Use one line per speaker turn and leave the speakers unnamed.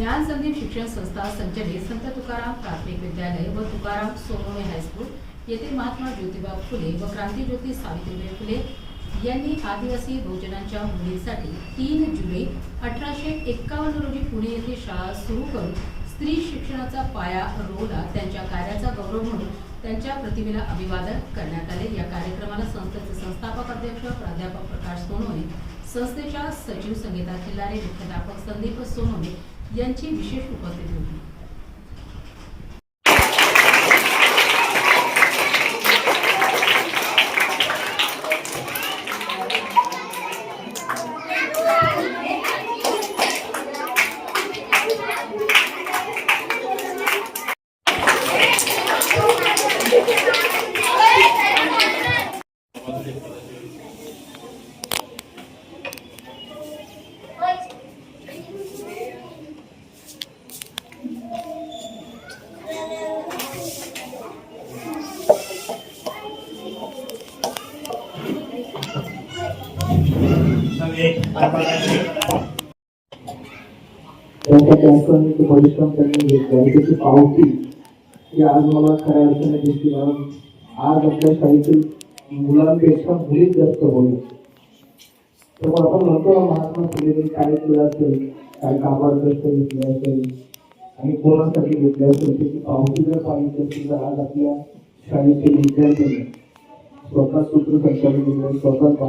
ज्ञान संदीप शिक्षण संस्था संचलित संत तुकाराम प्राथमिक विद्यालय व तुकाराम सोनवणे हायस्कूल येथे महात्मा ज्योतिबा फुले व क्रांतिज्योती सावित्रीबाई फुले यांनी आदिवासी बहुजनांच्या मुलींसाठी 3 जुलै 1851 रोजी पुणे येथे शाळा सुरू करून स्त्री शिक्षणाचा पाया रोवला। त्यांच्या कार्याचा गौरव म्हणून त्यांच्या प्रतिमेला अभिवादन करण्यात आले। या कार्यक्रमाला संस्थेचे संस्थापक अध्यक्ष प्राध्यापक प्रकाश सोनवणे, संस्थेच्या सचिव संगीता खिल्लारे, मुख्याध्यापक संदीप सोनवणे यांची विशेष उपस्थिती होती।
परिश्रम करणे त्याची पावती ही आज मला खऱ्या अर्थाने दिसली। आज आपल्या शाळेतील मुलांपेक्षा मुलीच जास्त बोलत। तर आपण म्हणतो महात्मा फुलेंनी काय केलं असेल, काय काबाड कष्ट घेतले असेल आणि कोणासाठी घेतले असेल त्याची पावती जर पाहिजे असेल तर आज आपल्या शाळेतील विद्यार्थ्यांनी स्वतः सूत्रसंचालन केले, स्वतः